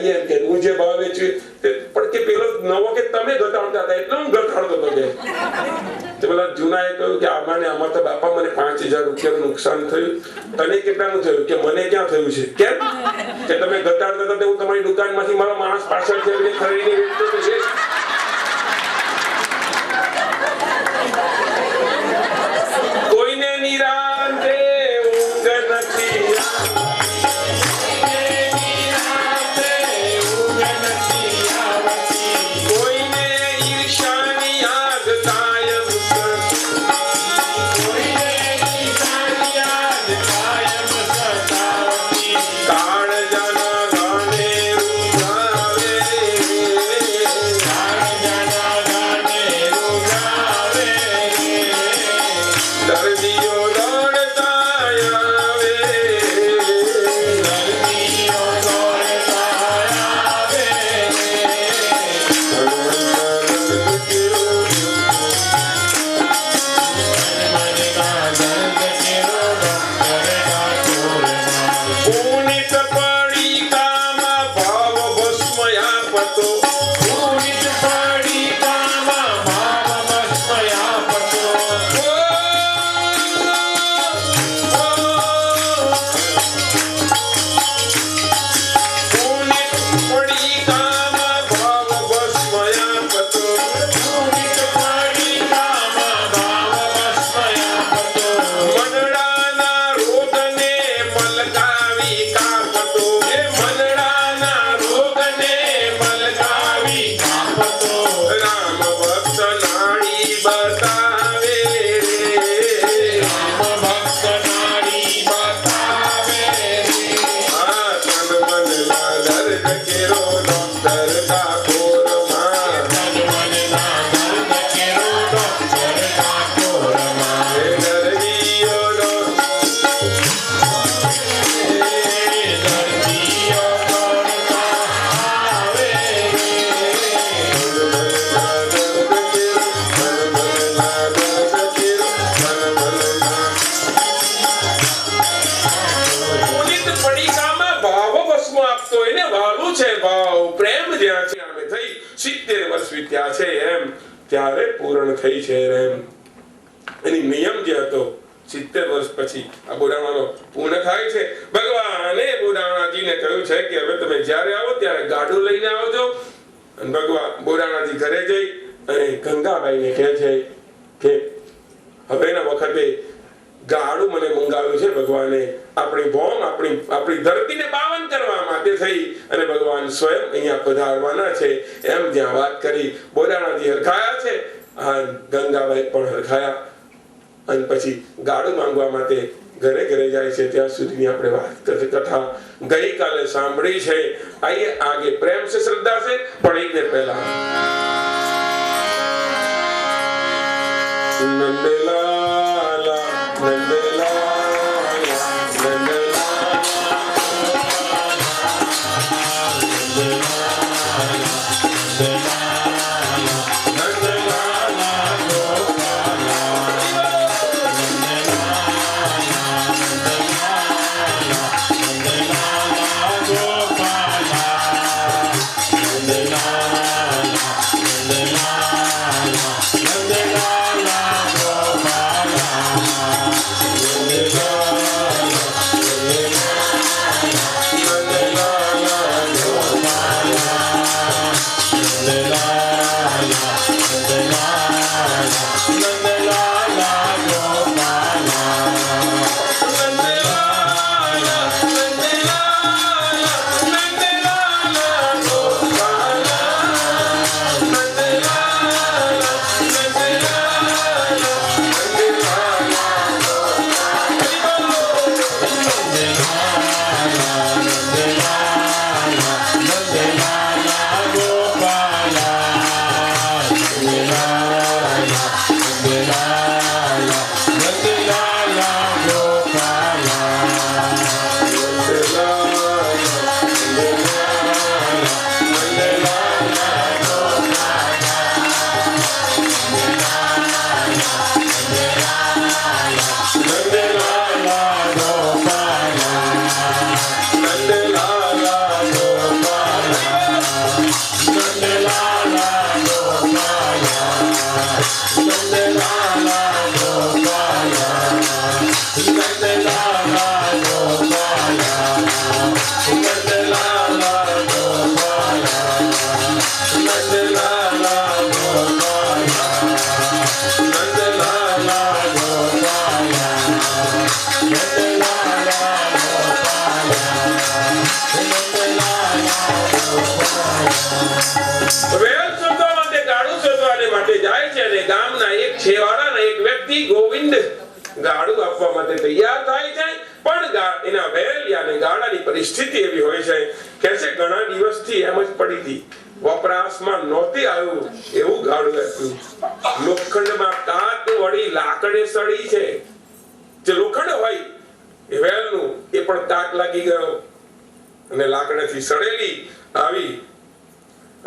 આઈએ એમ કે હું જે ભાવ વેચ્યું પણ કે પેલો નવો કે તમે ઘટાડતા હતા એટલે હું ઘટાડતો હતો કે પેલા જૂના એ કહ્યું કે આમાં તો બાપા મને 5,000 રૂપિયાનું નુકસાન થયું, તને કેટલાનું થયું? કે મને ક્યાં થયું છે? કેમ કે તમે ઘટાડતા હતા હું તમારી દુકાનમાંથી મારો માણસ પાછળ ખરીદીને વેચતો છે. કોઈને નિરાંતે ઊંઘ નથી, કોઈને ઈર્ષ્યાની આગ કાયમ, કાળજાના ગાને રૂંધાવે, દર્દીઓ દોડતા આવે, પુનિત પડીકામાં ભાવ ભસ્મ આપતો, પુનિત પડીકામાં ભાવ ભસ્મ આપતો, પુનિત પડીકામાં ભાવ ભસ્મ આપતો, પુનિત પડીકામાં ભાવ ભસ્મ આપતો, મનડાના રોગને મલકાવી કાપતો, એ મનડાના રોગને મલકાવી કાપતો, રામ ભક્ત નાડી બતાવે, રામ ભક્ત નાડી બતાવે, આ તન મનના દર્દ કેરો ડોક્ટર ઠાકોરમાં, તન મનના દર્દ કેરો ડોક્ટર ઠાકોરમાં, એ દર્દીઓ પુનિત પડીકામાં ભાવ ભસ્મ આપતો, એને વાલું છે ભાવ પ્રેમ જ્યાં છે આમે થઈ 70 વર્ષ વીત્યા છે એમ ત્યારે પૂર્ણ થઈ છે એમ એની નિયમ જે હતો 70 વર્ષ પછી આ બોડાણાનો પૂર્ણ થાય છે. ભગવાને બોડાણાજીને કહ્યું છે કે હવે તમે જ્યારે આવો ત્યારે ગાડું લઈને આવજો. અને ભગવાન બોડાણાજી ઘરે જઈ અને ગંગાબાઈને કહે છે કે હવેના વખતે ગાડું મને મંગાવ્યું છે ભગવાને આપણી ભોમ આપણી ધરતીને પાવન કરવા માટે થઈ અને ભગવાન સ્વયં અહીંયા પધારવાના છે એમ જ્યાં વાત કરી બોડાણાજી હરખાયા છે. ગંગાબાઈ પણ હરખાયા અને પછી ગાડું માંગવા માટે ઘરે ઘરે જાય છે. ત્યાં સુધીની આપણે વાત કથા ગઈકાલે સાંભળી છે. આઈએ આગે પ્રેમ से श्रद्धा से પણ એક ને પહેલા નંદલાલા નંદલાલા વેલ શોધવા માટે ગાડું શોધવાને માટે જાય છે અને ગામના એક છેવાડાના એક વ્યક્તિ ગોવિંદ ગાડું આપવા માટે તૈયાર થાય છે, પણ એના વેલ અને ગાડાની પરિસ્થિતિ એવી હોય છે કે ઘણા દિવસથી એમ જ પડી હતી, વપરાશમાં નહોતી આવ્યું એવું ગાડું હતું. લોખંડમાં કાટ વળી લાકડે સડી છે, જે લોખંડ હોય એ વેલનું એ પણ કાટ લાગી ગયો અને લાકડાથી સડેલી આવી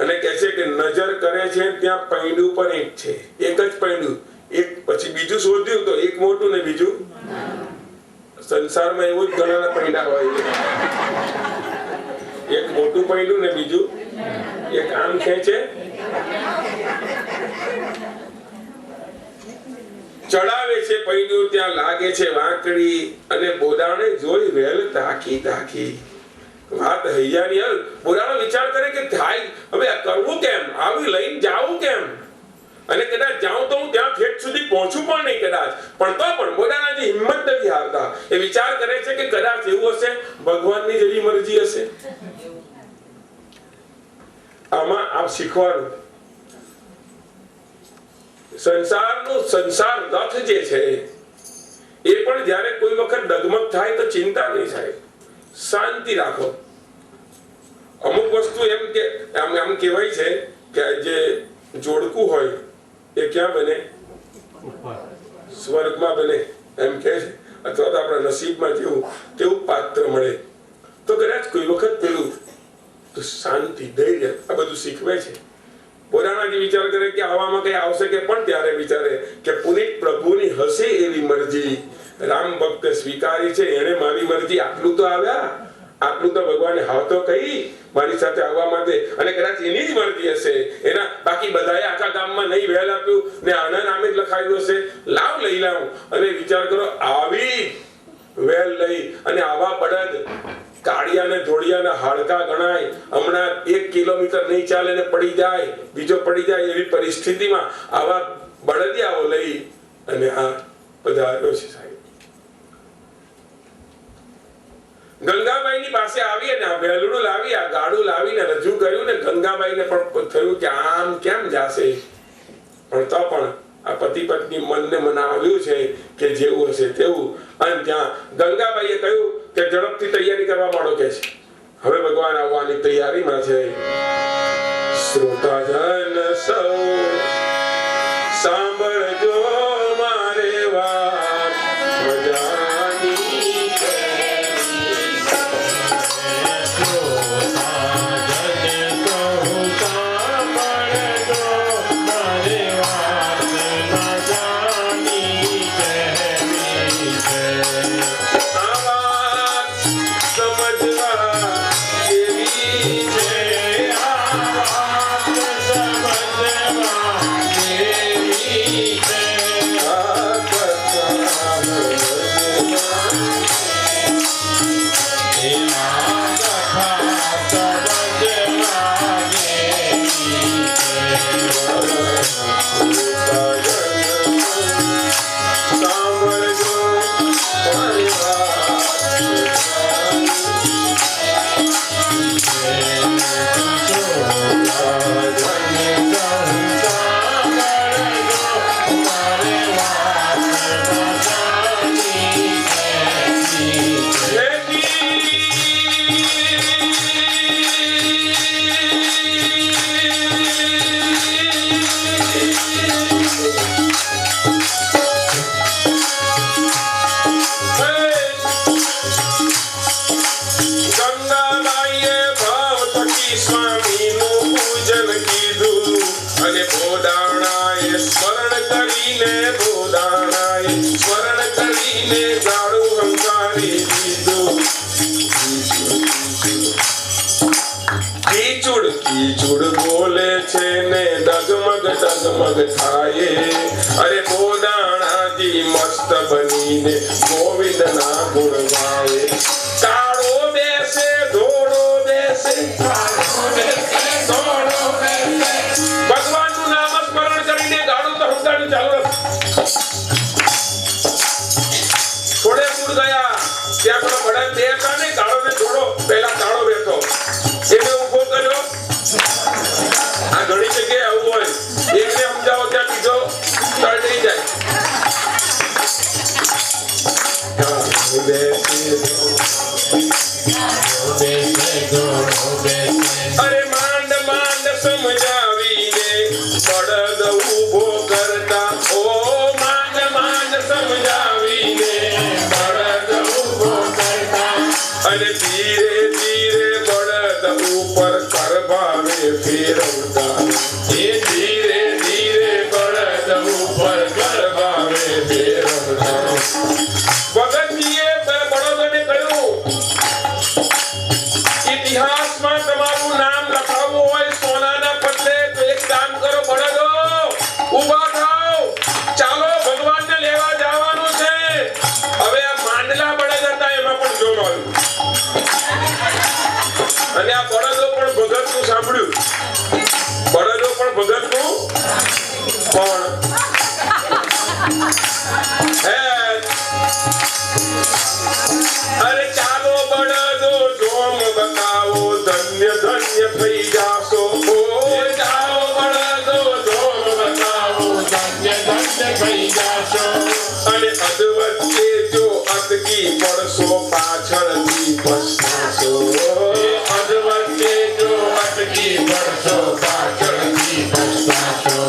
અને કહે છે કે નજર કરે છે ત્યાં પૈડું પણ એક છે, એક જ પૈડું, એક પછી બીજું શોધ્યું તો એક મોટું ને બીજું. સંસારમાં એવું જ ઘણા પૈડા હોય, એક મોટું પૈડું ને બીજું એક આમ ખેંચે. ચડાવે છે પૈડું ત્યાં લાગે છે વાંકડી અને બોદાણે જોઈ વેલ તાકી તાકી. વાત હૈયાની હલ. બોદાણો વિચાર કરે કે થાય હવે આ કરવું કેમ, આવી લઈને જાવું કેમ, અને કદાચ જાઉં તો હું ત્યાં ઠેઠ સુધી પહોંચું પણ નહીં કદાચ, પણ તો પણ બોદાણાની હિંમત નથી હારતા. એ વિચાર કરે છે કે કદાચ એવું હશે ભગવાનની જેવી મરજી હશે. આમાં આપ શીખવાનું સંસાર રથ જે છે એ પણ જ્યારે કોઈ વખત ડગમગ થાય તો ચિંતા નહીં થાય, શાંતિ રાખો. અમુક વસ્તુ એમ કે આમ કહેવાય છે કે જે જોડકું હોય એ ક્યાં બને? સ્વર્ગમાં બને એમ કહે છે, અથવા તો આપણા નસીબમાં જેવું તેવું પાત્ર મળે. તો કદાચ કોઈ વખત પેલું તો શાંતિ, ધૈર્ય આ બધું શીખવે છે. પુરાણાજી વિચાર કરે કે આવામાં કઈ આવશે કે, પણ ત્યારે વિચારે કે પુનિત પ્રભુની હશે એવી મરજી, રામ ભક્ત સ્વીકારી છે, એને મારી મરજી આટલું તો આવ્યા, આટલું તો ભગવાને હા તો કહી મારી સાથે આવવા માટે, અને કદાચ એની જ મરજી હશે. એના બાકી બધાએ આખા ગામમાં નહીં વેલ આપ્યું ને આના નામે જ લખાયું હશે, લાવ લઈ લાવ. અને વિચાર કરો આવી વેલ લઈ અને આવા બળદ કાળિયાને ધોળિયાના હાડકા ગણાય, હમણાં 1 કિલોમીટર નહીં ચાલે ને પડી જાય, બીજો પડી જાય એવી પરિસ્થિતિમાં આવા બળદિયાઓ લઈ અને આ પધાર્યો છે સાહેબ. ગંગાબાઈની પાસે આવી અને આ વેલડું લાવી, આ ગાડું લાવીને રજૂ કર્યું ને ગંગાબાઈને પણ થયું કે આમ કેમ જાશે, પણ તો પણ આ પતિ પત્ની મનને મનાવ્યું છે કે જેવું હશે તેવું. અને ત્યાં ગંગાબાઈએ કહ્યું કે ઝડપથી તૈયારી કરવા માંડો કે છે, હવે ભગવાન આવવાની તૈયારીમાં છે. શ્રોતાજન સૌ સાંભળજો મારે વાત, મજાની બોલે છે ને ડગમગ ડગમગ થાય. અરે બોદાણાજી મસ્ત બનીને ગોવિંદ ના ગુણ ગાય. કાળો બેસે ધોળો બેસે, ભગવાન નું નામ સ્મરણ કરીને ગાડું તો હંગાડું ચાલુ રાખ. થોડે દૂર ગયા ત્યાં પેલો બળદ બે હતા ને, કાળો ને ધોળો, પેલા કાળો બેઠો, એને ઉભો કર્યો ભાવે ફેરવતા એ ધીરે ધીરે બળદ ઉપર ઘર ભાવે ફેરવતા ભગતજીએ બળદોને કહ્યું ઇતિહાસમાં તમારું નામ લખાવવું હોય સોનાના પત્રે તો એક કામ કરો બળદો ઊભા થાઓ ચાલો ભગવાનને લેવા જવાનું છે હવે આ માંડલા બળદ હતા એમાં પણ જોર આવ્યું અને આ બળદો પણ ભગતનું સાંભળ્યું બળદો પણ ભગતનું પણ અરે ચાલો બળદો જોમ બતાવો ધન્ય ધન્ય થઈ જાશો ઓ ચાલો બળદો જોમ બતાવો ધન્ય ધન્ય થઈ જાશો અને અધવચ્ચે જો અટકી પડશો પાછળથી પછતાશો અધવચ્ચે જો અટકી પડશો પાછળથી પછતાશો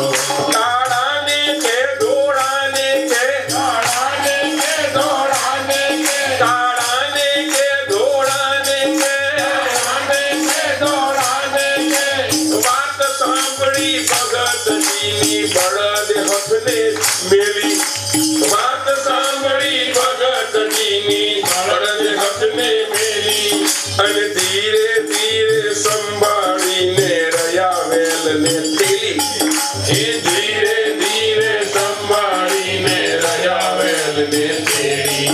કાળાને કે ધોળાને કે કાળાને કે ધોળાને કે કાળાને કે ધોળાને કે કાળાને કે ધોળાને કે વાત સાંભળી ભગતજીની બળદ હથને મેલી વાત સાંભળી ભગતજીની બળદ હથને મેલી અને ધીરે ધીરે સંભાળીને રહ્યા વેલને થેલી એ ધીરે ધીરે સંભાળીને રહ્યા વેલને થેલી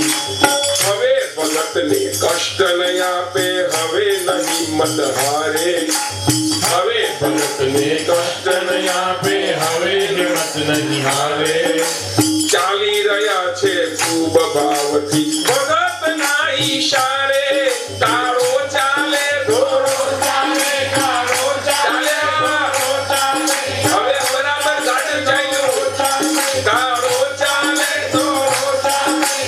હવે ભગતને કષ્ટ નહીં આપે હવે નહીં મત હારે હવે ભગતને કષ્ટ નહીં આપે હવે હિંમત નહીં હારે ચાલી રહ્યા છે ખૂબ ભાવથી ભગતના ઈશારે કાળો ચાલે ધોળો ચાલે કાળો ચાલે કાળો ચાલે હવે બરાબર ગાડી ચાલ્યો કાળો ચાલે ધોળો ચાલે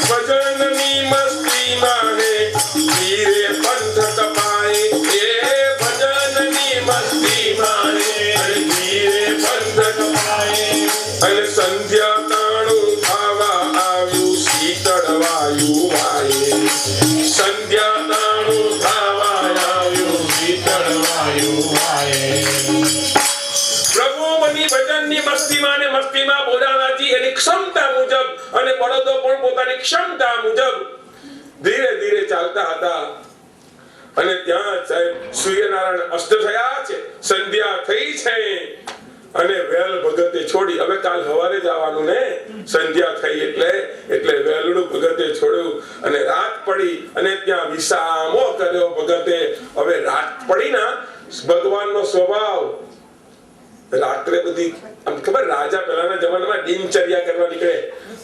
ભજનની મસ્તીમાં હે ધીરે પંથ કપાય એ ભજનની મસ્તીમાં હે ધીરે પંથ કપાય અને સંધ્યા તાણું ખાવા આવ્યું શીતળ વાયુ વાય સંધ્યા તાણું ખાવા આવ્યું શીતળ વાયુ વાય પ્રભુ બની ભજનની મસ્તીમાં ને મસ્તીમાં બોલાવાથી એની ક્ષમતા મુજબ અને બળદો પણ પોતાની ક્ષમતા મુજબ ધીરે ધીરે ચાલતા હતા અને ત્યાં સાહેબ સૂર્યનારાયણ અસ્ત થયા છે સંધ્યા થઈ છે અને વેલ ભગતે છોડી હવે કાલ સવારે જવાનું ને સંધ્યા થઈ એટલે વેલડું ભગતે છોડ્યું અને રાત પડી અને ત્યાં વિસામો કર્યો ભગતે હવે રાત પડી ના ભગવાનનો સ્વભાવ રાત્રે બધી આમ ખબર રાજા પહેલાના જમાનામાં દિનચર્યા કરવા નીકળે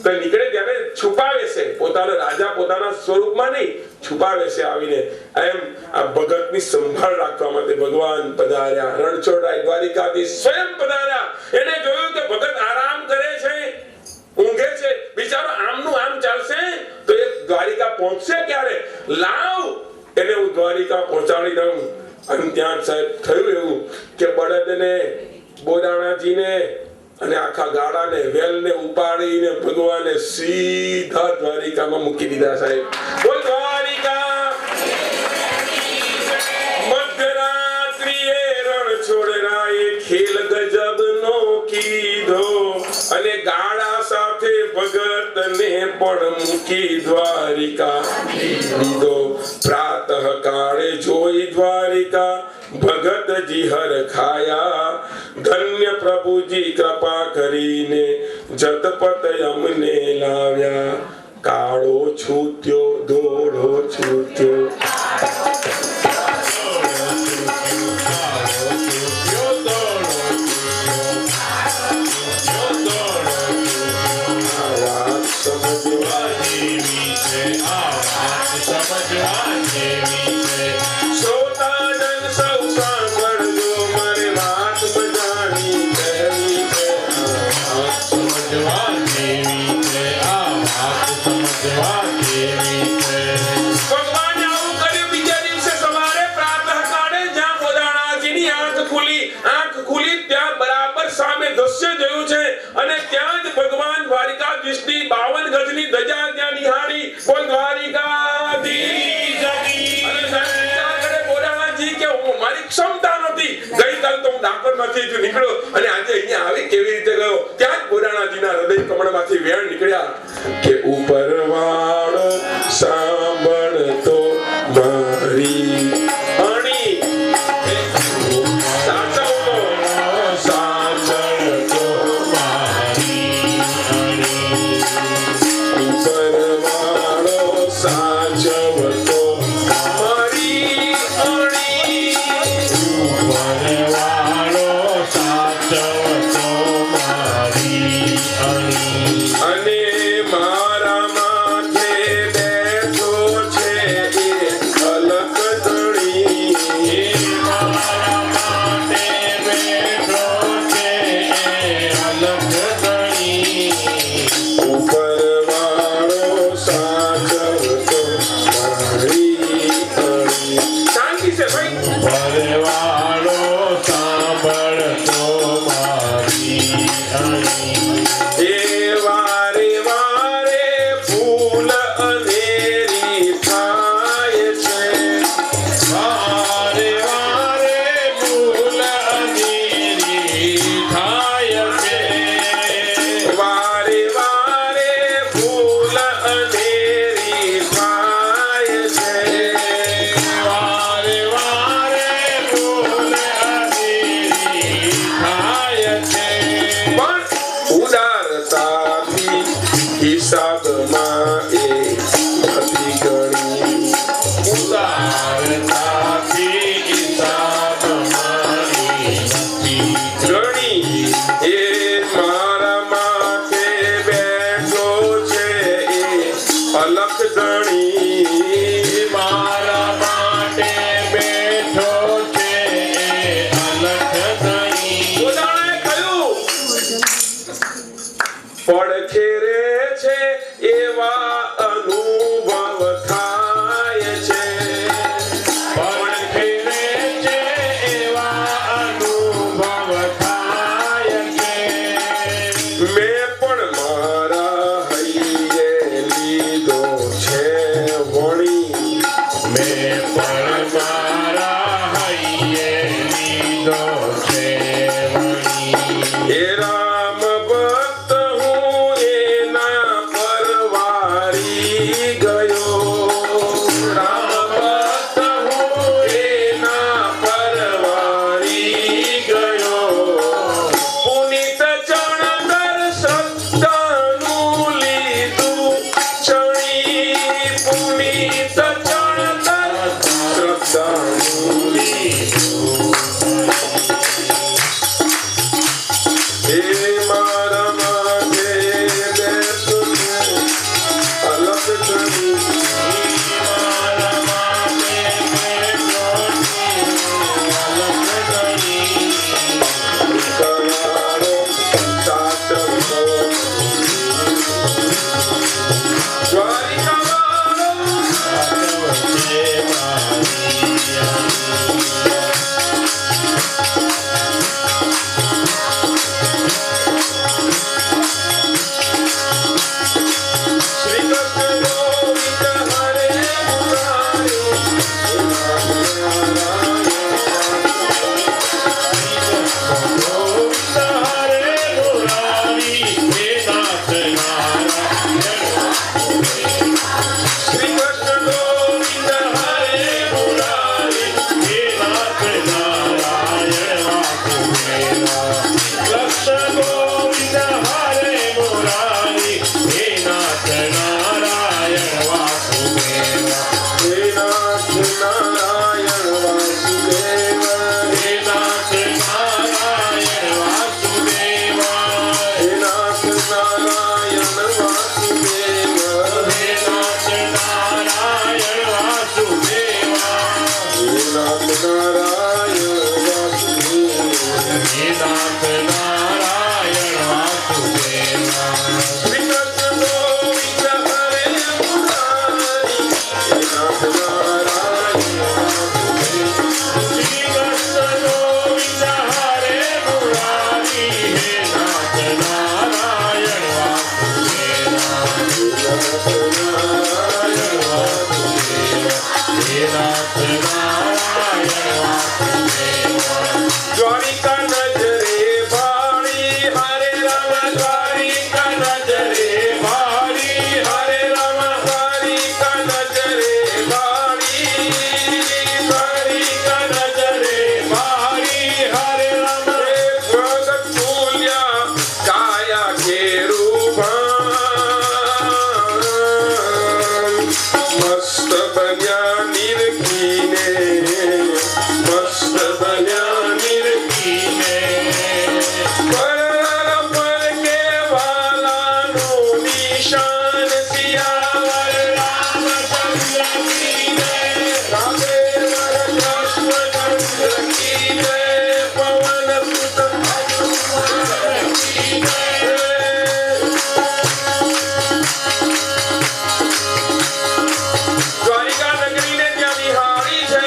તો નીકળે ત્યારે છુપાવે છે પોતાના રાજા પોતાના સ્વરૂપમાં નહીં છુપાવે છે આવીને એમ આ ભગતની સંભાળ રાખવા માટે ભગવાન પધાર્યા રણછોડરાય દ્વારિકાથી સ્વયં પધાર્યા એને જોયું કે ભગત આરામ કરે છે ઊંઘે છે બિચારો આમનું આમ ચાલશે તો એ દ્વારિકા પહોંચશે ક્યારે લાવ એને હું દ્વારિકા પહોંચાડી દઉં અને ત્યાં સાહેબ થયું એવું કે બળદને બોડાણાજીને અને આખા ગાડાને વેલને ઉપાડીને ભગવાને સીધા દ્વારિકામાં મૂકી દીધા સાહેબ બોલ દ્વારિકા મધરાત્રિએ રણછોડરાયે ખેલ ગજબનો કીધો અને ગાડા સાથે ભગતને પણ મૂકી દ્વારિકા દીધો પ્રાતઃ કાળે જોઈ દ્વારિકા ભગતજી હર ખાયા ધન્ય પ્રભુજી કૃપા કરીને જતપત અમને લાવ્યા કાળો છૂટ્યો ધોળો છૂટ્યો Jawad જેવી છે આ વાત સમજવા જેવી છે ભગવાને આવું કર્યું બીજા દિવસે સવારે પ્રાતઃ કાળે જ્યાં બોદાણાજીની આંખ ખુલી ત્યાં બરાબર સામે દ્રશ્ય જોયું છે અને ત્યાં જ ભગવાન દ્વારિકાધીશની 52 ગજની ધજા ત્યાં નિહાળી બોલ દ્વારિકાધીશ અને વિચાર કરે બોદાણાજી કે હું મારી ક્ષમતા નથી ગઈકાલ તો હું ડાકોરમાંથી જ નીકળ્યો અને આજે અહીંયા આવી કેવી રીતે ગયો ત્યાં જ બોદાણાજીના હૃદય કમળમાંથી વેણ નીકળ્યા કે ઉપરવાળો સાંભળતો મારી અણી સાચવતો મારી અણી ઉપરવાળો સાચવતો મારી અણી ઉપરવાળો સાચવતો મારી અણી અને મારા માથે બેઠો છે એ અલગ ધણી મારા માટે બેઠો છે અલગ ધણી ઉપરવાળો સાચવતો મારી અણી શાંતિ છે ભાઈ પરવાળો સાંભળતો મારી અણી એ વારે વારે ફૂલ અનેરી થાય છે વારે વારે ભૂલ અનેરી થાય છે વારે વારે ફૂલ અનેરી થાય છે વારે વારે ભૂલ અનેરી થાય છે પણ ઉદારતાથી હિસાબમાં એ નથી ગણી ઉદારતાથી હિસાબ મારી નથી ગણી એ મારા માથે બેઠો છે એ અલખ ધણી મારા માટે બેઠો છે અલખ ધણી પોતાણે કહ્યું પડખે રે છે એવા અનુભવ થાય છે પડખે રે છે એવા અનુભવ થાય છે મેં પણ મારા હૈયે લીધો છે વણી મેં પણ મારા હૈયે લીધો છે વણી એ રામ ભક્ત હું એના પરવારી ગયો રામ ભક્ત હું એના પરવારી ગયો પુનિત ચણદર શ્રદ્ધાનું લીધું ચણી પુનિત ચણદર શ્રદ્ધાનું લીધું હે મારા માથે બેઠો છે અલગ ધણી મારા માટે બેઠો છે અલગ ધણી કરારો સાચવતો દ્વારિકાવાળો સાચવજે મારી શ્રી કૃષ્ણ ગોવિંદ હરે હરે મુરારી હે નાથ નારાયણ શ્રી કૃષ્ણ ગોવિંદ હરે મુરારી હે નાથ નારાયણ વાસુદેવા કૃષ્ણ ગોવિંદ હરે મુરારી હે નાથ નારાયણ વાસુદેવા હે નાથ નારાયણ વાસુદેવ હે નાથ નારાયણ વાસુદેવા હે નાથ નારાયણ વાસુદેવ હે નાથ નારાયણ વાસુદેવા હે નાથ નારાયણ વાસુદેવ હે નાથ નારાયણ વાસુદેવા નિશાન સિયાવર રામચંદ્ર કી જય, રાધે વર કૃષ્ણ કી જય, પવન સુત હનુમાન કી જય. દ્વારિકા નગરીને ત્યાં બિહારી છે.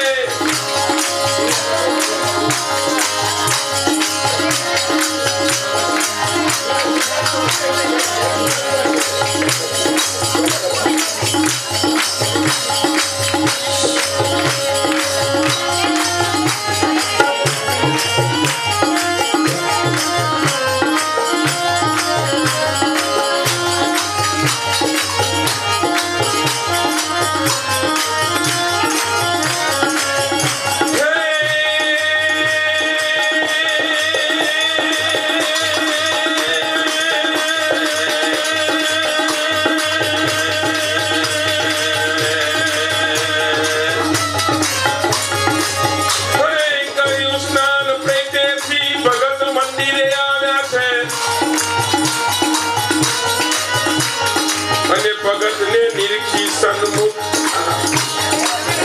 ભગતને નિરખી સન્મુખ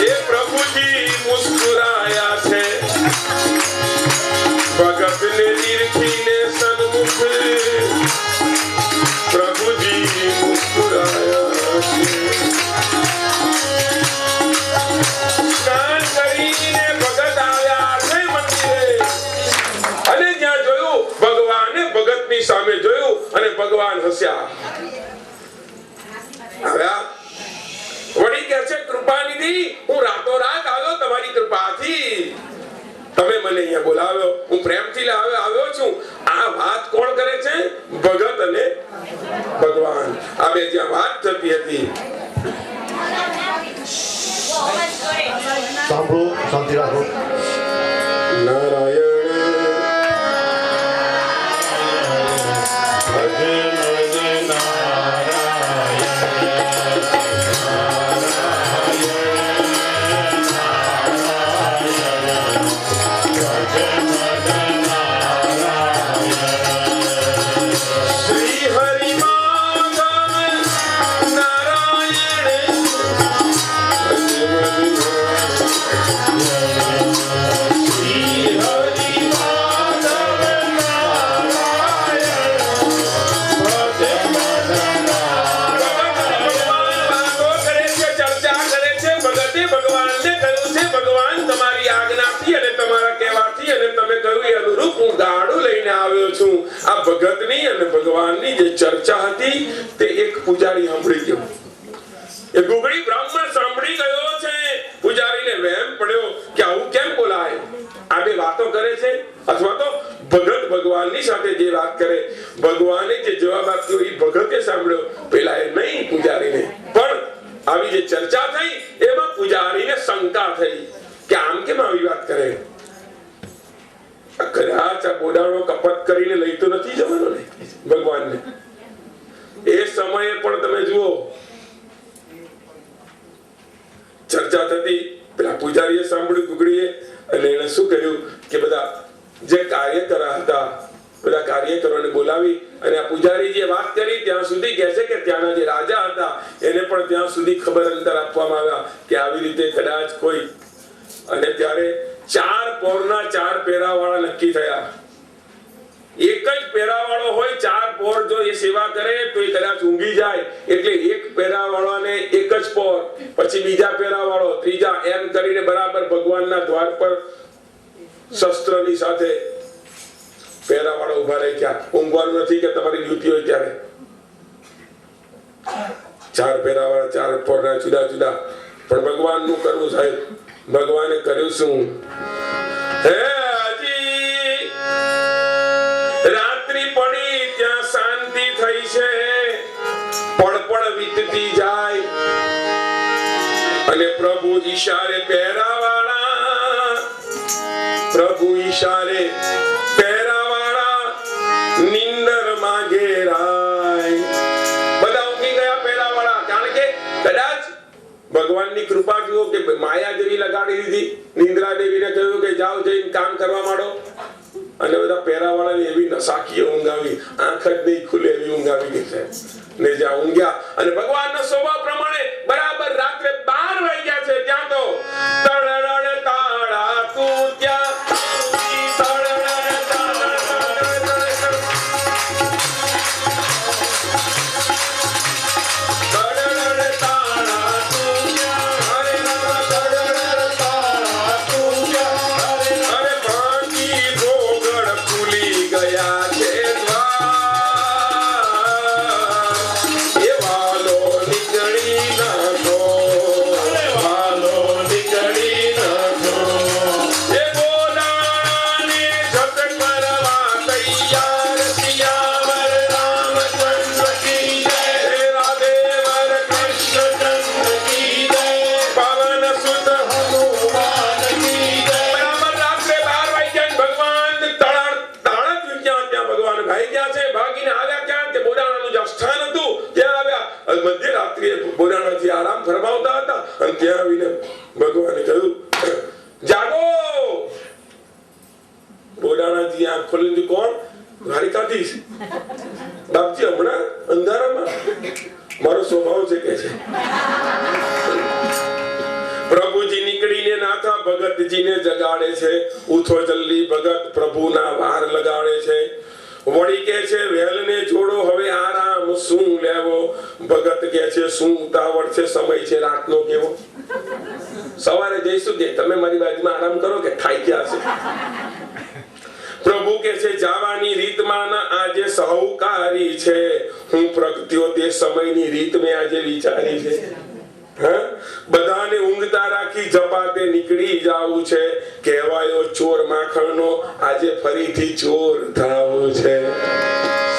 એ પ્રભુજી મુસ્કુરાયા છે. ભગતને નિરખીને સન્મુખ પ્રભુજી મુસ્કુરાયા છે. સ્નાન કરીને ભગત આવ્યા છે મંદિરે અને જ્યાં જોયું ભગવાને ભગતની સામે જોયું અને ભગવાન હસ્યા. વળી કહે છે કૃપાનિધિ, હું રાતોરાત આવ્યો તમારી કૃપાથી. તમે મને અહીંયા બોલાવ્યો, હું પ્રેમથી આવ્યો છું. આ વાત કોણ કરે છે? ભગત અને ભગવાન. આ બે જ્યાં વાત થતી હતી. સાંભળો, શાંતિ રાખો. નારાયણ આ ભગતની અને ભગવાનની જે ચર્ચા હતી તે એક પૂજારી સાંભળી ગયો. એ ગુગળી બ્રાહ્મણ સાંભળી ગયો છે. પૂજારીને વહેમ પડ્યો કે આવું કેમ બોલાય? આ બે વાતો કરે છે અથવા તો ભગત ભગવાનની સાથે જે વાત કરે, ભગવાને જે જવાબ આપ્યો એ ભગતે સાંભળ્યો, પેલા એ નહીં પૂજારીને. પણ આવી જે ચર્ચા થઈ એમાં પૂજારીને શંકા થઈ કે આમ કેમ આવી વાત કરે? કદાચ આ બોડાણો કપટ કરીને લઈ તો નથી જવાનો ને ભગવાનને. એ સમયે પણ તમે જુઓ ચર્ચા થતી, પેલા પૂજારીએ સાંભળ્યું ગુગળીએ, અને એને શું કર્યું કે બધા જે કાર્યકરો હતા બધા કાર્યકરોને બોલાવી અને આ પૂજારી જે વાત કરી ત્યાં સુધી કહે છે કે ત્યાંના જે રાજા હતા એને પણ ત્યાં સુધી ખબર અંતર આપવામાં આવ્યા કે આવી રીતે કદાચ કોઈ. અને ત્યારે 4 પોરના 4 પેરાવાળા નક્કી થયા. એક જ પેરાવાળો હોય, 4 પોર જો એ સેવા કરે તો એ કદાચ ઊંઘી જાય, એટલે એક પેરાવાળાને એક જ પોર, પછી બીજા પેરાવાળો, ત્રીજા, એમ કરીને બરાબર ભગવાનના દ્વાર પર શસ્ત્રની સાથે પેરાવાળા ઉભા રહી ગયા. ઊંઘવાનું નથી કે તમારી ડ્યુટી હોય ત્યારે. 4 પેરાવાળા 4 પોરના જુદા જુદા. પણ ભગવાનનું કરવું સાહેબ. ભગવાને કર્યું શું? હે હજી રાત્રિ પડી ત્યાં શાંતિ થઈ છે, પડપડ વીતતી જાય અને પ્રભુ ઈશારે પહેરાવાળા, પ્રભુ ઈશારે પહેરાવાળા નિંદર માં ઘેરાય. બધા ઊંઘી ગયા પહેરાવાળા. કારણ કે કદાચ ભગવાનની કૃપા જુઓ કે માયા દેવી લગાડી દીધી. નિંદ્રા દેવીને કહ્યું કે જાઓ જઈને કામ કરવા માંડો. અને બધા પહેરાવાળાની એવી નસાકીય ઊંઘ આવી, આંખ જ નહીં ખુલે એવી ઊંઘ આવી ગઈ છે ને જ્યાં ઊંઘ્યા અને ભગવાનના સ્વભાવ પ્રમાણે બરાબર રાત્રે 12 વાગ્યા છે ત્યાં તો તળડ તાળા તું ત્યાં આરામ ફરમાવતા હતા અને ત્યાં આવીને ભગવાને કહ્યું જાગો. બોડાણાજી આંખ ખોલી, કોણ? દ્વારિકાધીશ. બાપજી હમણાં અંધારામાં મારો સ્વભાવ છે કે છે. પ્રભુજી નીકળીને નાથા ભગતજીને જગાડે છે. ઉઠો જલ્દી ભગત, પ્રભુના વાર લગાડે છે. વળી કે છે વેલને જોડો હવે આરામ શું લેવો. ભગત કે છે શું ઉતાવળ છે, સમય છે રાતનો કેવો. સવારે જઈશું કે તમે મારી બાજુમાં આરામ કરો કે ખાઈ ગયા છે. પ્રભુ કે છે જવાની રીતમાં આજે સહુકારી છે. હું પ્રગટ્યો તે સમયની રીત મેં આજે વિચારી છે. બધાને ઊંઘતા રાખી જપાતે નીકળી જાવું છે. કહેવાયો ચોર માખણનો આજે ફરીથી ચોર થાવું છે.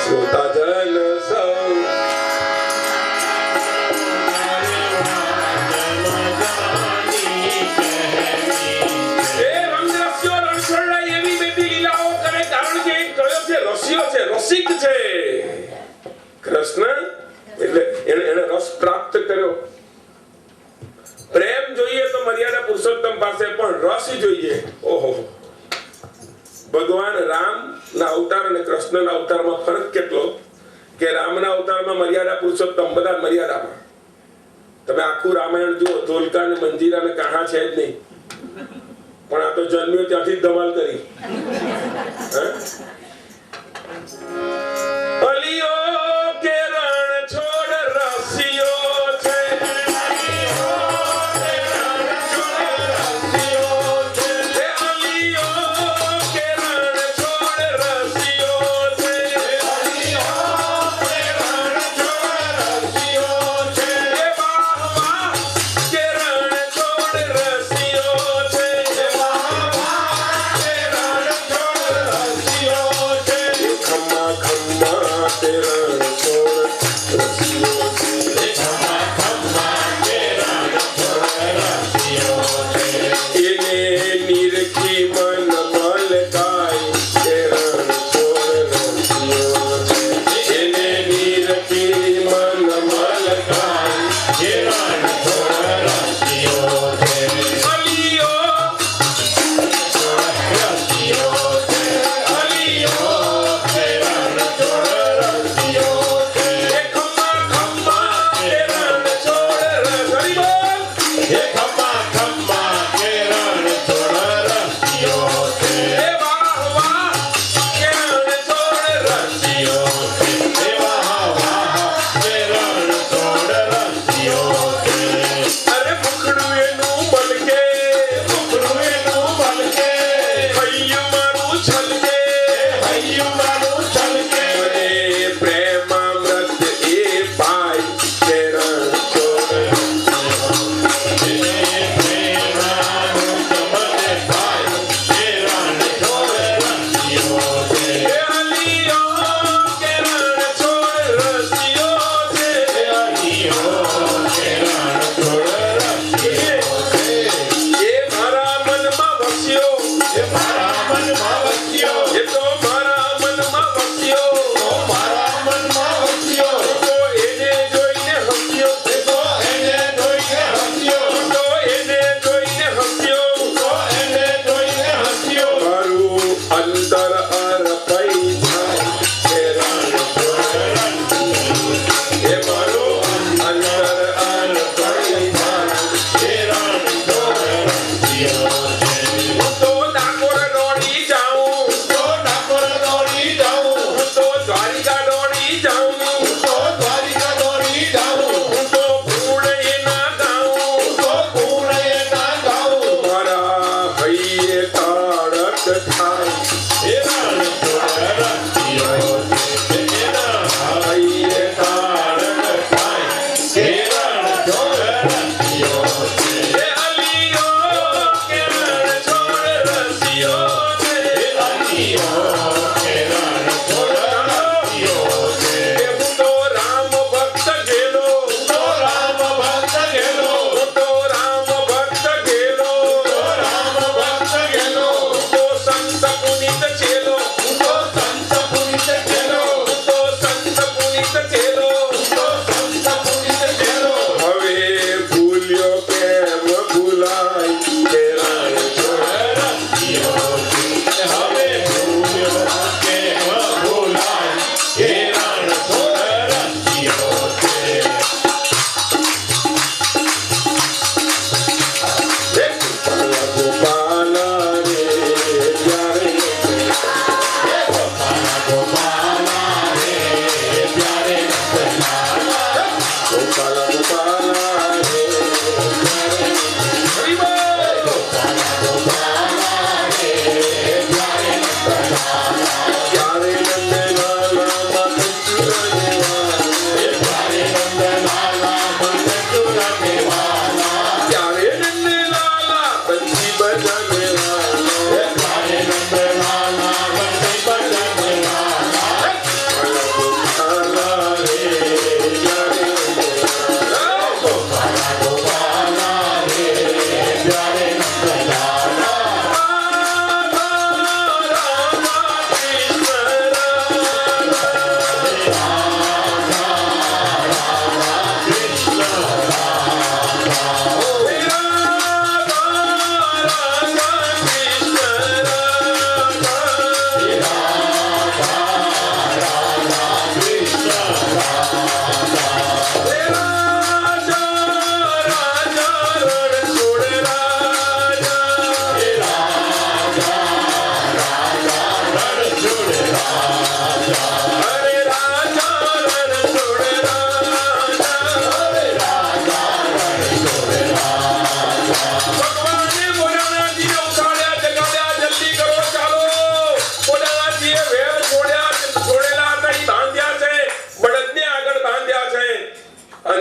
શ્રોતાજન સૌ રસિક છે. કૃષ્ણ એટલે એને રસ પ્રાપ્ત કર્યો. પ્રેમ જોઈએ તો મર્યાદા પુરુષોત્તમ પાસે, પણ રસ જોઈએ. ઓહો, ભગવાન રામ ના અવતાર અને કૃષ્ણ ના અવતારમાં ફરક કેટલો કે રામના અવતારમાં મર્યાદા પુરુષોત્તમ બધા મર્યાદામાં. તમે આખું રામાયણ જુઓ, ધોલકા ને મંજીરા ને કાહા છે જ નહીં, પણ આ તો જન્મ્યો ત્યાંથી જ ધમાલ કરી. અલિયો કે રણ છોડ રસિયો છે. ખમ્મા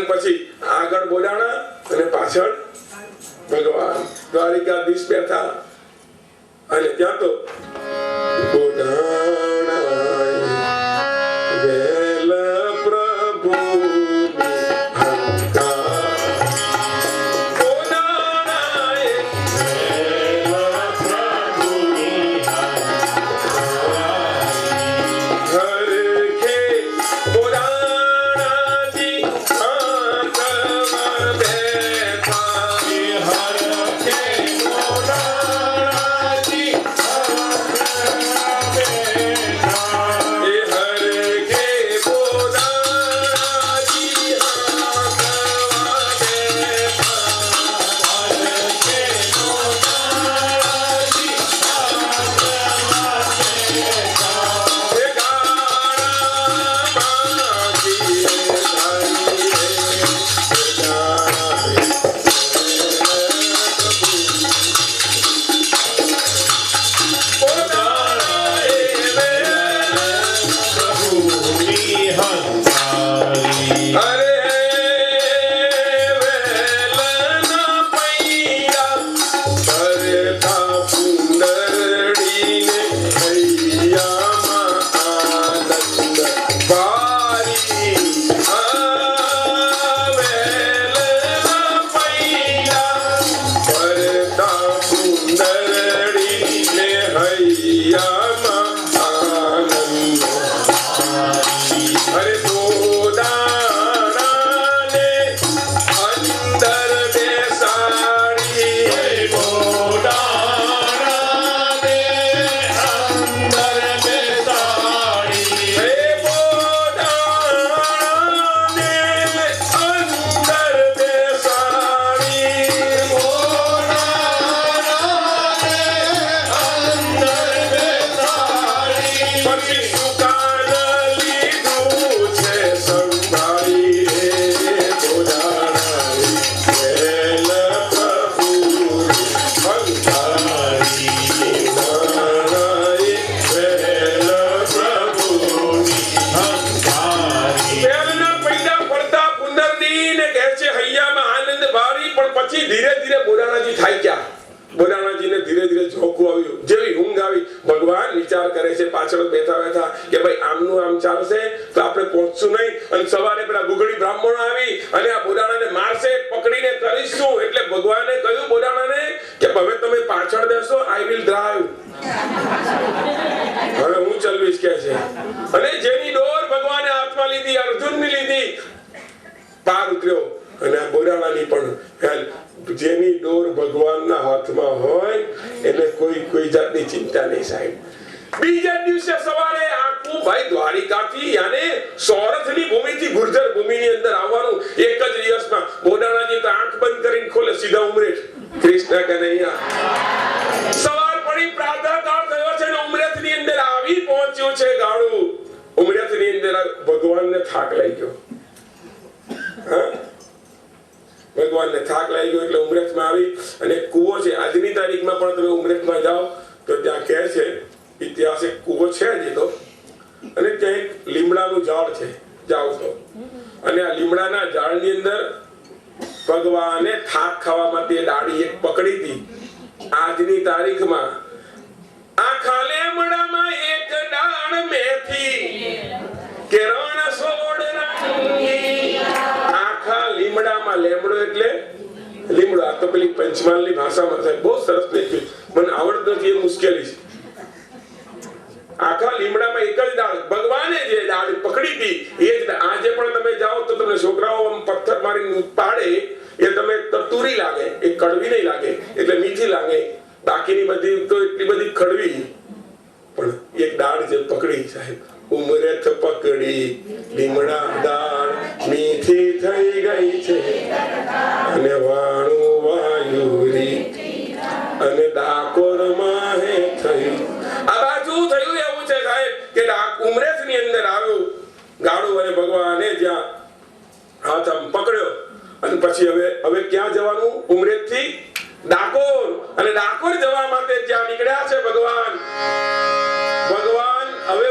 અને પછી આગળ બોડાણા અને પાછળ ભગવાન દ્વારિકાધીશ બેઠા અને ત્યાં તો વેલ પ્રભુની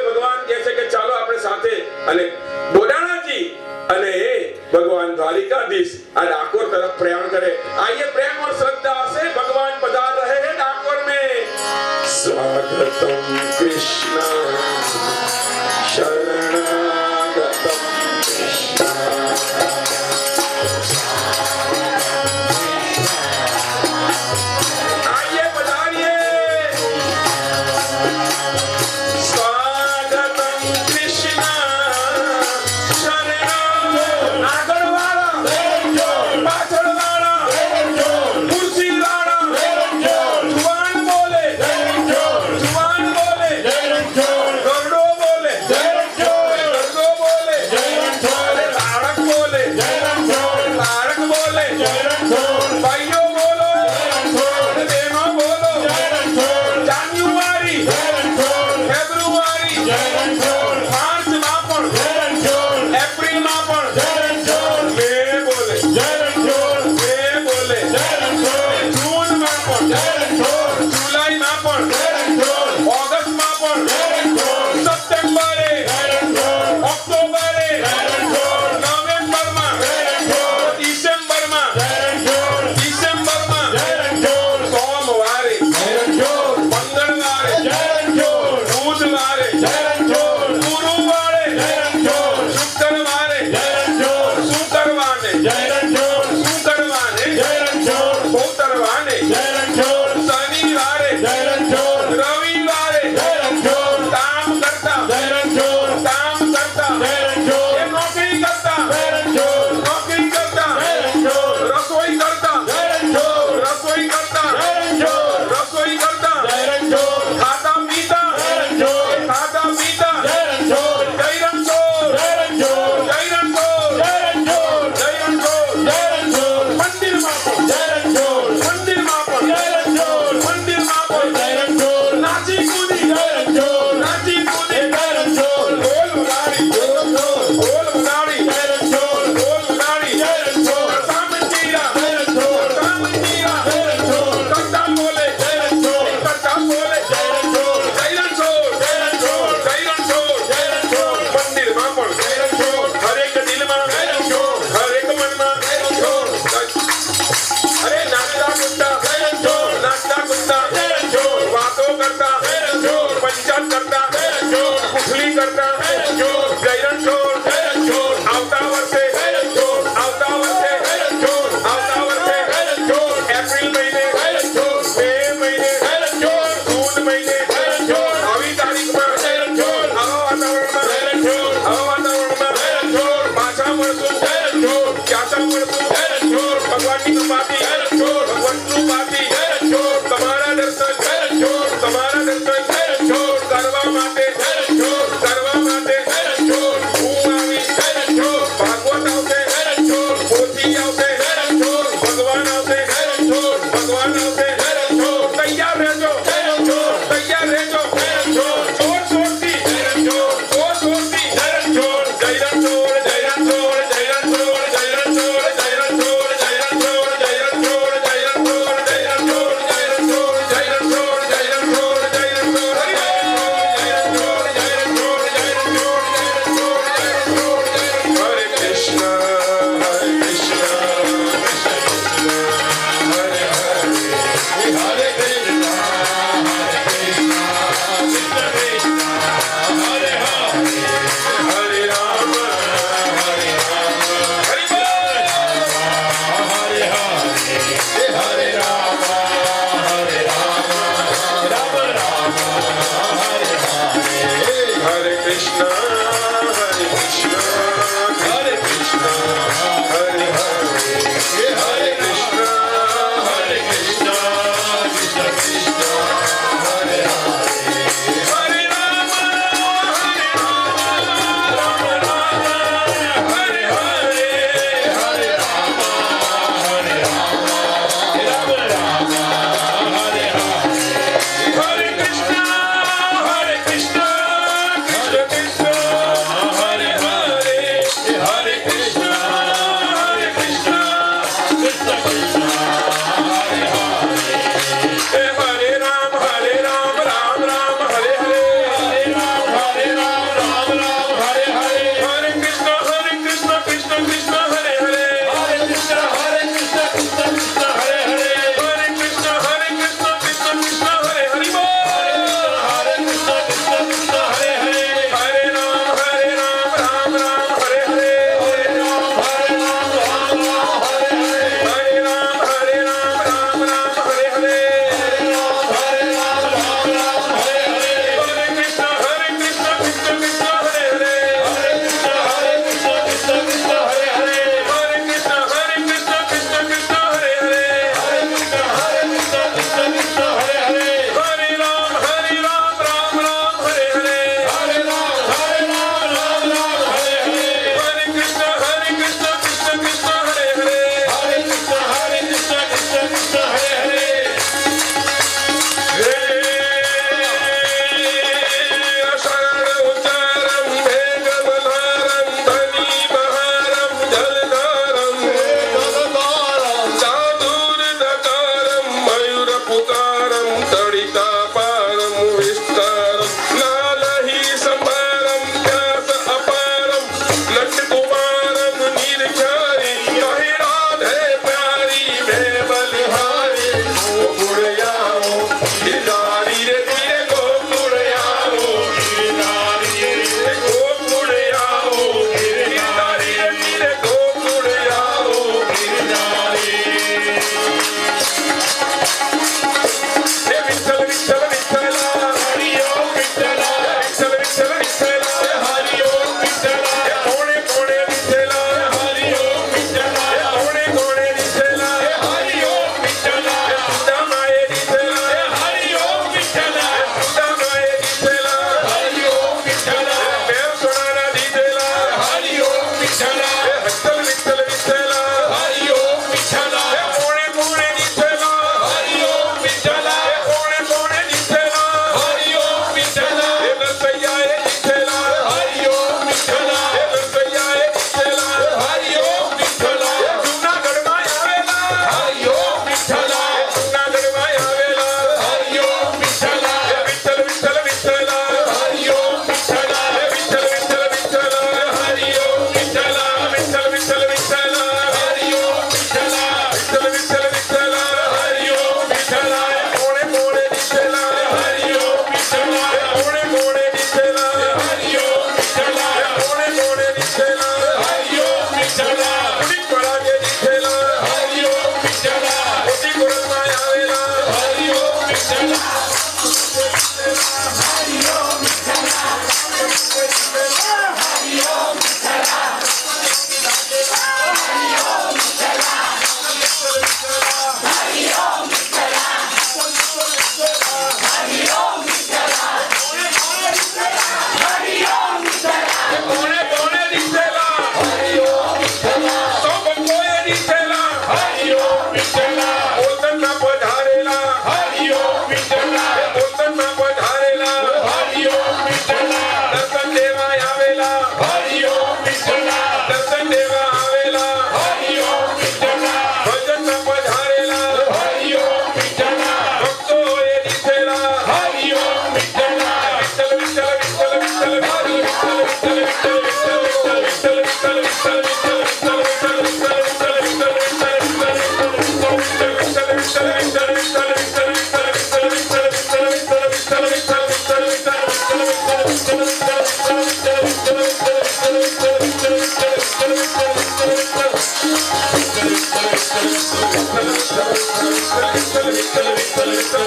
ભગવાન કહે છે કે ચાલો આપણે સાથે અને બોડાણાજી અને भगवान द्वारिकाधीश आ डाकोर तरफ प्रयाण करे। आइए प्रेम और श्रद्धा से भगवान पधार रहे हैं डाकोर में। स्वागतम कृष्ण शरणागतम कृष्ण। आइए पधारिए। स्वागतम कृष्ण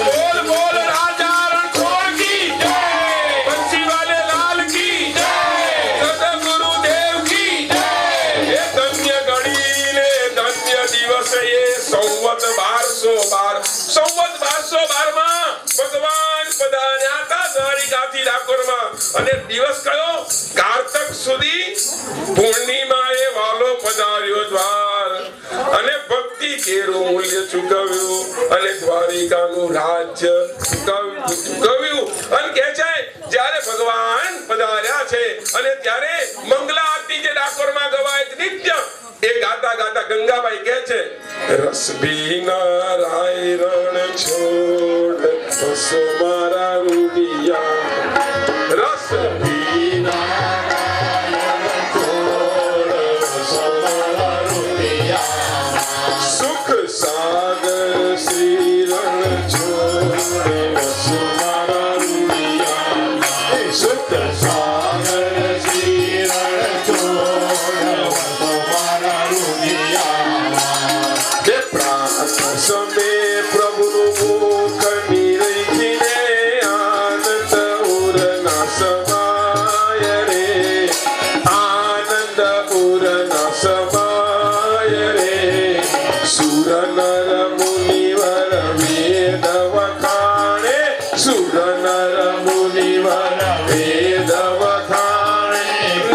बोल बोल राजा रणछोड़ की जय, बंसी वाले लाल की जय, सदगुरुदेव की जय। ये धन्य घड़ी ने धन्य दिवस ये संवत 1212 માં ભગવાન પધાર્યા હતા દ્વારિકાથી ડાકોરમાં, અને દિવસ કયો? કારતક સુધી પૂર્ણિમાએ વાલો પધાર્યો દ્વાર, અને ભક્તિ કેરું મૂલ્ય ચૂકવ્યું, અને દ્વારિકાનું રાજ્ય ચૂકવ્યું. અને કહે છે જ્યારે ભગવાન પધાર્યા છે અને ત્યારે મંગલા આરતી જે ડાકોરમાં ગવાય નિત્ય, એ ગાતા ગાતા ગંગાબાઈ કહે છે, રસ બીના રાય રણ છોડ બસો મારા રૂડિયા, રસ બીના સુખ સાગર શ્રી રણ છોડ બસો મારા રૂડિયા, સુખ સાગર શ્રી રણ છોડ બસો મારા રૂડિયા. જે પ્રાત સમે પ્રભુનું મુખ નિરખીને આનંદ ઉરના સમાય રે, આનંદ ઉરના સમાય રે. સુર નર મુનિવર વેદ વખાણે, સુર નર મુનિવર વેદ વખાણે.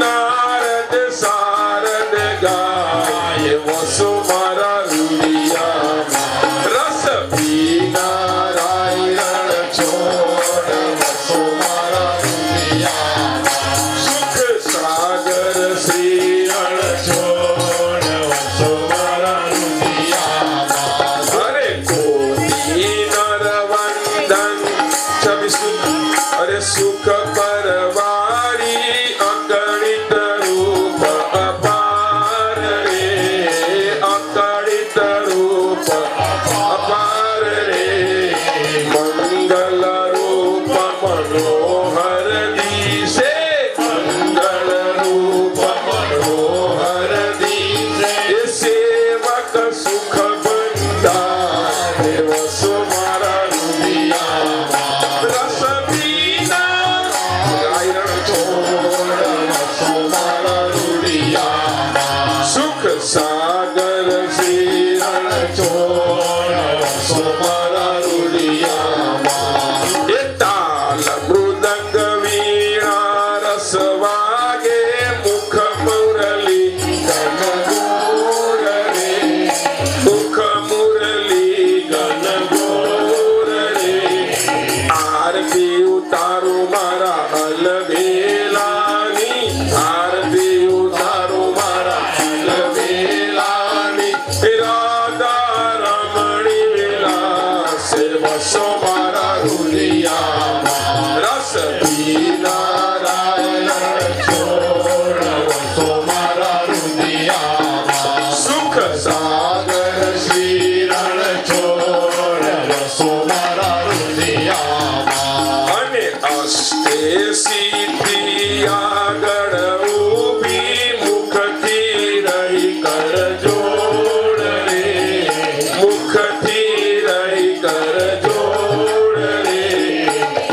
નારદ સારદ ગાય વસો મારા રૂડિયામાં, રસ પીના રાય રણ છોડ વસો મારા રૂડિયામાં. સુખ સાગર શ્રી રણ છોડ વસો મારા રૂડિયામાં. અરે કોટી નર વંદન છબી સુખ, અરે સુખ પરવારી અગણિત રૂપ અપાર રે, અગણિત રૂપ અપાર રે. મંગલ રૂપ મનોહર દિશે, મંગલ રૂપ મનોહર દિશે. સેવક સુખ બંધાર વસો મારા રૂડિયામાં, રસ પીના રાય રણ છોડ વસો મારા રૂડિયામાં. સુખ સાગર શ્રી રણ છોડ વસો મારા રૂડિયામાં. એ તાલ મૃદંગ વીણા રસ વાગે, મુખ મુરલી ગન ગોર રે, મુખ મુરલી ગન ગોર રે. આરતી ઉતારું મારા અલબેલાની, આરતી ઉતારું મારા અલબેલાની. રાધા રમણી વિલાસ વસો મારા રૂડિયામાં, રસ પીના રાય રણ છોડ વસો મારા રૂડિયામાં. સુખ સાગર શ્રી રણ છોડ વસો મારા રૂડિયામાં. અને અષ્ટે સિદ્ધિ આગળ ઊભી, મુખથી રહી કર જોડ રે, મુખથી રહી કર જોડ રે.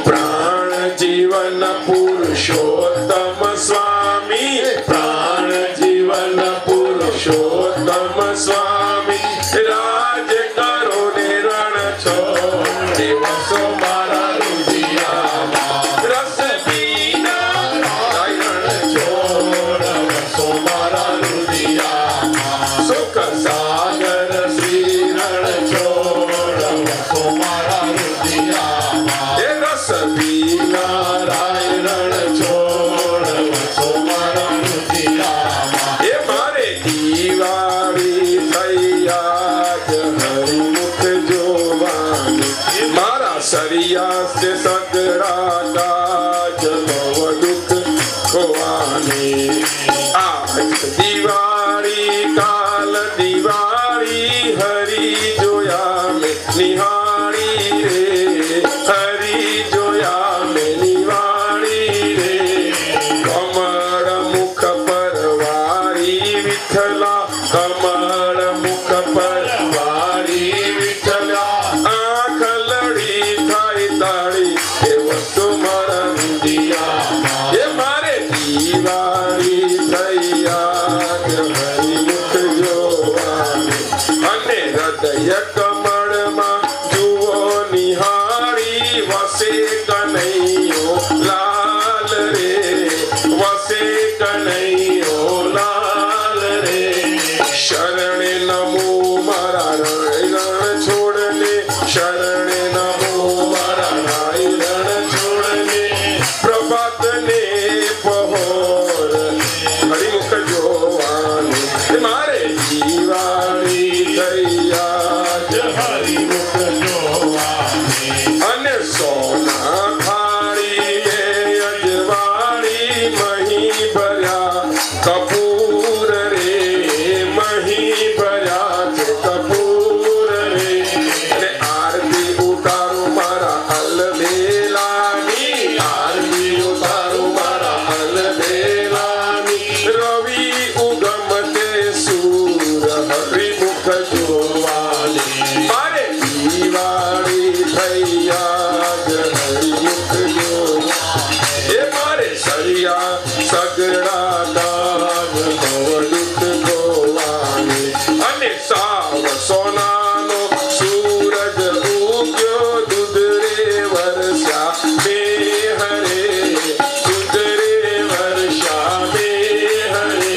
પ્રાણ જીવન પુરુષોત્તમ સ્વામી, પ્રાણ જીવન પુરુષોત્તમ સ્વામી. રાજ કરો ને રણ છોડ વસો મારા રૂડિયામાં, રસ પીના રાય રણ છોડ વસો મારા રૂડિયામાં. સુખ સાગર શ્રી રણ છોડ વસો મારા રૂડિયામાં. એ રસ પીના રાય રણ છોડ વસો મારા રૂડિયામાં. એ મારે દિવાળી થઈ આજ હરિમુખ જોવાની, મારા સરિયા સે સગડા કાજ ભવ દુઃખ ખોવાની. આજ દિવાળી કાલ દિવાળી, હરી જોયા મેં નિહાળી રે, હરી જોયા મેં નિવાળી રે. કમળ મુખ પરવારી વિઠ્ઠલા કમળમાં જુઓ નિહાળી વસે કનૈયો લાલ રે વસે કનૈયો લાલ રે શરણે નમો મારા રણ છોડને શરણે નમો મારા રણ છોડને પ્રભાતને પહોર હરિમુખ જોવાનું મારે દિવાળી થયા જ હરિમુખ જોવાની અને સોના થાળી અજવાળી મહી ભર્યા કપૂર રે મહી ભર્યા છે કપૂર રે અને આરતી ઉતારો મારા અલબેલાની આરતી ઉતારો મારા અલબેલાની રવિ ઉગમતે સૂર હરિમુખ જોવાની મારે દિવાળી થયા જ હરિમુખ જોવાની એ મારે સરિયા સગડા દાગ દુઃખ ગોવાની અને સાવ સોનાનો સૂરજ ઉગ્યો દૂધ રે વર્ષા બે હરે દૂધ રે વર્ષા બે હરે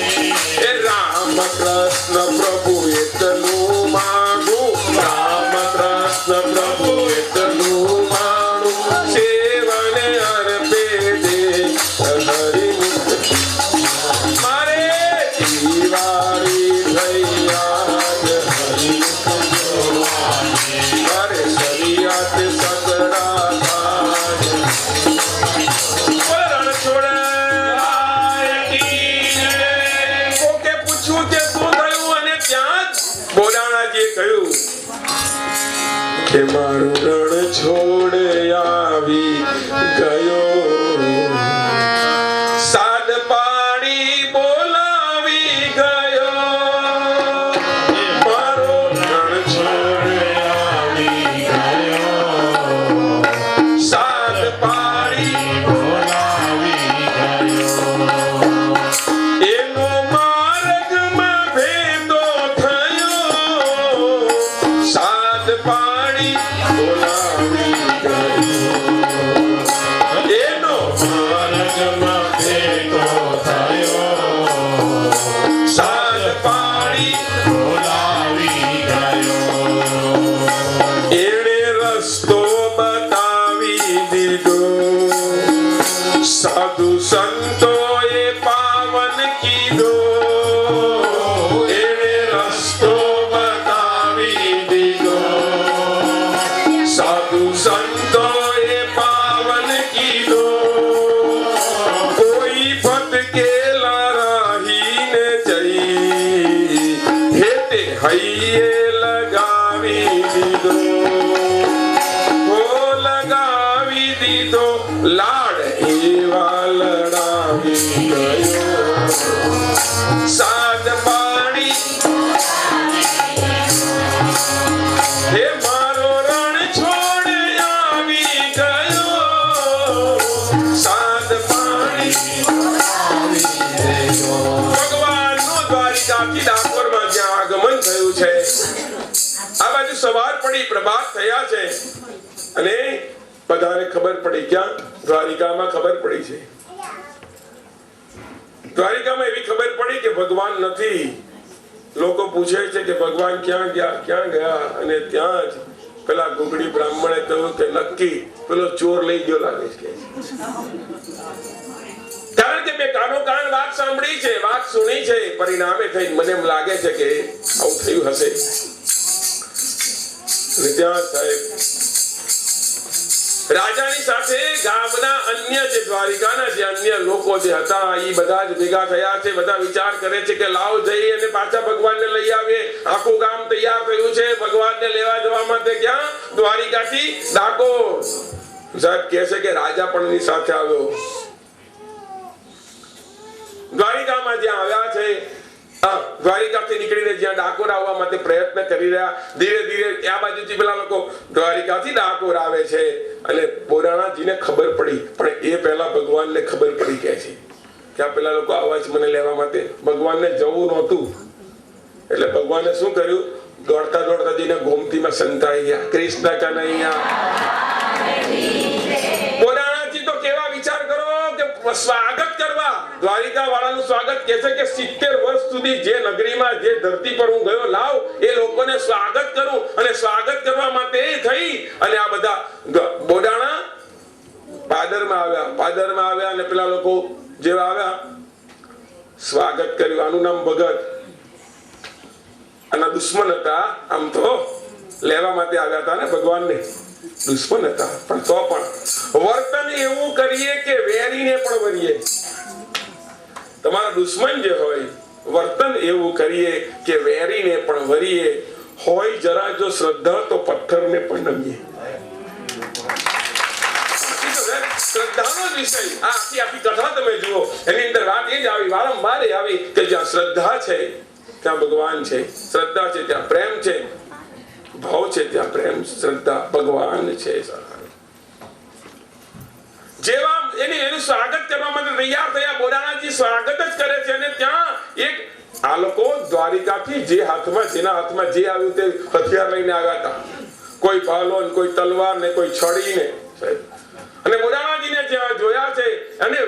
એ રામ કૃષ્ણ પ્રભુ એટલું માગું રામ કૃષ્ણ પ્રભુ એટલું માણું સેવને અર્પે દે હરિમુખ મારે દિવાળી થયા જ હરિમુખ જોવાની મારે સરિયાત સગડા તાજ રણ છોડે કોકે પૂછ્યું કે શું થયું અને ત્યાં જ બોડાણાજીએ કહ્યું કે મારું રણ છોડ આવી ગયો સાદ પાડી બોલાવી ગયો મારો રણ છોડ આવી ગયો સાદ પાડી બોલાવી ગયો એનો માર્ગમાં ભેદો થયો સાદ પાડી બોલાવી ગયો એનો માર્ગમાં ભેદો થયો સાદ પાડી બોલાવી ગયો એણે રસ્તો બતાવી દીધો સાધુ સંતોએ પાવન કીધો એણે રસ્તો બતાવી દીધો સાધુ સંતોએ પાવન કીધો કોઈ ભટકેલા રાહીને જઈ હેતે હૈયે લગાવી દીધો ઓ લગાવી દીધો લાડ એવા લડાવી ગયો સાદ પાડી હે મારો રણ છોડ આવી ગયો સાદ પાડી ભગવાનનું દ્વારિકાથી ડાકોરમાં જ્યાં આગમન થયું છે આ બાજુ સવાર પડી પ્રભાત થયા છે અને બધાને ખબર પડી ક્યાં દ્વારિકામાં ખબર પડી છે દ્વારિકામાં એવી ખબર પડી કે ભગવાન નથી લોકો પૂછે છે કે ભગવાન ક્યાં ગયા અને ત્યાં જ પેલા ગુગડી બ્રાહ્મણે કહ્યું કે નક્કી પેલો ચોર લઈ ગયો લાગે છે કારણ કે મેં કાનો કાન વાત સાંભળી છે વાત સુની છે પરિણામે થઈ મને એમ લાગે છે કે આવું થયું હશે અને ત્યાં સાહેબ રાજાની સાથે ગામના અન્ય જે દ્વારિકાના જે અન્ય લોકો જે હતા એ બધા જ ભેગા થયા છે બધા વિચાર કરે છે કે લાવ જઈએ અને પાછા ભગવાનને લઈ આવીએ આખું ગામ તૈયાર થયું છે ભગવાનને લેવા જવા માટે ક્યાં દ્વારિકાથી ડાકોર સાહેબ કહે છે કે રાજા પણ એની સાથે આવ્યો દ્વારિકામાં જ્યાં આવ્યા છે દ્વારિકાથી નીકળીને જ્યાં ડાકોર આવવા માટે પ્રયત્ન કરી રહ્યા ધીરે ધીરે આ બાજુથી પેલા લોકો દ્વારિકાથી ડાકોર આવે છે અને બોરાણાજીને ખબર પડી પણ એ પહેલા ભગવાનને ખબર પડી કે છે કે આ પેલા લોકો આવા છે મને લેવા માટે ભગવાનને જવું નહોતું એટલે ભગવાને શું કર્યું દોડતા દોડતા જઈને ગોમતીમાં સંતાઈ ગયા. કૃષ્ણ કનૈયા. બોડાણાજી તો કેવા વિચાર કરો કે સ્વાગત કરવા, દ્વારિકા વાળાનું સ્વાગત કે છે કે 70 વર્ષ સુધી જે નગરીમાં જે ધરતી પર હું ગયો, લાવ એ લોકોને સ્વાગત કરું. અને સ્વાગત કરવા માટે થઈ અને આ બધા બોડાણા પાદરમાં આવ્યા અને પેલા લોકો જેવા આવ્યા સ્વાગત કર્યું. આનું નામ ભગત. આના દુશ્મન હતા, આમ તો લેવા માટે આવ્યા હતા ને ભગવાનને, દુશ્મન હતા, પણ તો પણ વર્તન એવું કરીએ કે વેરીને પણ વરીએ. તમારા દુશ્મન જે હોય વર્તન એવું કરીએ કે વેરીને પણ વરીએ. હોય જરા જો શ્રદ્ધા તો પથ્થરને પણ નમીએ. શ્રદ્ધાનો વિષય આખી કથા તમે જુઓ, એની અંદર વાત એ જ આવી, વારંવાર આવી કે જ્યાં શ્રદ્ધા છે ત્યાં ભગવાન છે, શ્રદ્ધા છે ત્યાં પ્રેમ છે, ભાવ છે ત્યાં પ્રેમ, શ્રદ્ધા, ભગવાન છે. જેવા એનું સ્વાગત કરવા માટે તૈયાર થયા, બોડાણાજી સ્વાગત જ કરે છે. અને ત્યાં એક આ લોકો દ્વારિકાથી જે હાથમાં જેના હાથમાં જે આવ્યું તે હથિયાર લઈને આવ્યા હતા. કોઈ ભાલો ને કોઈ તલવાર ને કોઈ છડી ને. અને બોડાણાજીને જ્યાં જોયા છે અને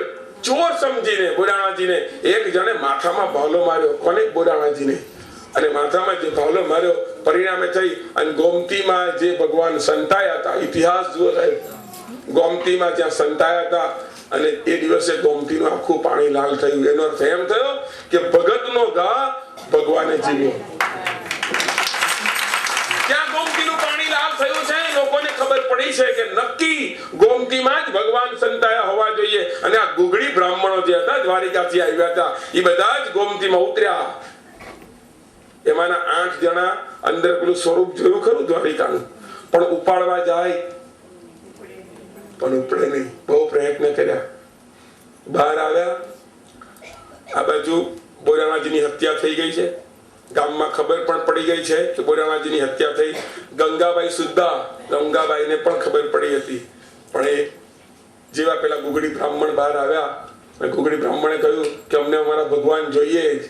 ચોર સમજીને બોડાણાજીને એક જણે માથામાં ભાલો માર્યો. કોને? બોડાણાજીને. અને માથામાં જે ભાલો માર્યો પરિણામે થઈ અને ગોમતીમાં જે ભગવાન સંતાયા હતા, ઇતિહાસ જુઓ સાહેબ, ગોમતીમાં જ્યાં સંતાયા હતા અને એ દિવસે ગોમતીનું આખું પાણી લાલ થયું. એનો અર્થ એમ થયો કે ભગતનો ગા ભગવાને જીવ્યો. ત્યાં ગોમતીનું પાણી લાલ થયું છે, લોકોને ખબર પડી છે કે નક્કી ગોમતીમાં જ ભગવાન સંતાયા હોવા જોઈએ. અને આ ગુગળી બ્રાહ્મણો જે હતા દ્વારિકાથી આવ્યા હતા એ બધા જ ગોમતીમાં ઉતર્યા. એમાંના 8 જણા અંદર પેલું સ્વરૂપ જોયું ખરું દ્વારિકાનું, પણ ઉપાડવા જાય પણ ઉપડે નહીં. બહુ પ્રયત્ન કર્યા, બહાર આવ્યા. આ બાજુ બોડાણાજીની હત્યા થઈ ગઈ છે, ગામમાં ખબર પણ પડી ગઈ છે કે બોડાણાજીની હત્યા થઈ. ગંગાબાઈ સુદ્ધા, ગંગાબાઈને પણ ખબર પડી હતી. પણ એ જેવા પેલા ગુગળી બ્રાહ્મણ બહાર આવ્યા, ગુગળી બ્રાહ્મણે કહ્યું કે અમને અમારા ભગવાન જોઈએ જ.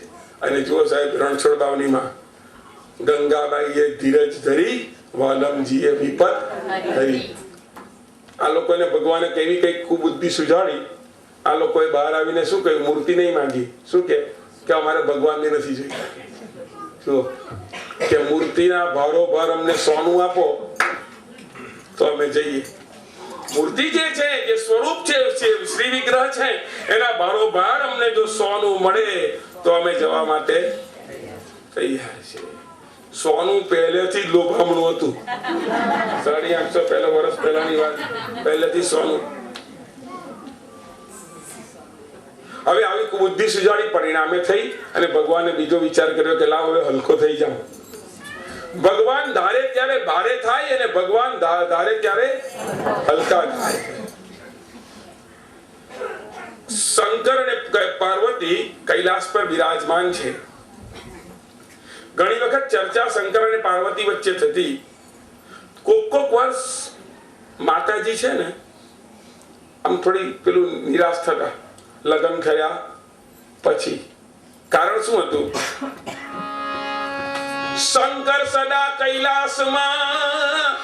અને જુઓ સાહેબ, રણછોડ બાવનીમાં ગંગાબાઈએ ધીરજ ધરી, વાલમજીએ વિપત ધરી. આ લોકોને ભગવાને કેવી કઈ કુબુદ્ધિ સુજાડી. આ લોકોએ બહાર આવીને શું કહ્યું? મૂર્તિ નહીં માંગી. શું કે અમારે ભગવાનને નથી જોઈતા. શું કે મૂર્તિના ભારોભાર અમને સોનું આપો તો અમે જઈએ. મૂર્તિ જે છે, જે સ્વરૂપ છે, શ્રી વિગ્રહ છે, એના ભારોભાર અમને જો સોનું મળે તો અમે જવા માટે તૈયાર છીએ. સોનું પહેલેથી જ લોભામણું હતું. 850 વર્ષ પહેલાની વાત, પહેલેથી સોનું. હવે આવી બુદ્ધિ સુજાડી પરિણામે થઈ અને ભગવાને બીજો વિચાર કર્યો કે લાવ હવે હલકો થઈ જાવ. ભગવાન ધારે ત્યારે ભારે થાય અને ભગવાન ધારે ત્યારે હલકા થાય. શંકર અને પાર્વતી કૈલાસ પર બિરાજમાન છે. ઘણી વખત ચર્ચા શંકર અને પાર્વતી વચ્ચે થતી. કોક વર્ષ માતાજી છે ને આમ થોડી પેલું નિરાશ થતા લગ્ન થયા પછી. કારણ શું હતું? શંકર સદા કૈલાસમાં.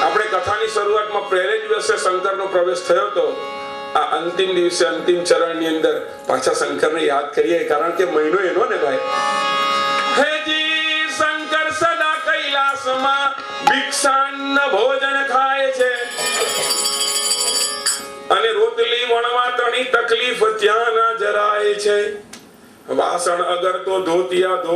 આપણે કથાની શરૂઆતમાં પહેલે દિવસે શંકરનો પ્રવેશ થયો હતો. આ અંતિમ દિવસે અંતિમ ચરણની અંદર પાછા શંકરને યાદ કરીએ, કારણ કે મહિનો એનો ને ભાઈ. હેજી શંકર સદા કૈલાસમાં ભિક્ષાન્ન ભોજન ખાય છે અને રોટલી વણવા તણી તકલીફ ત્યાં ના જરાય છે. વાસણ અગર તો ધોતિયા ધો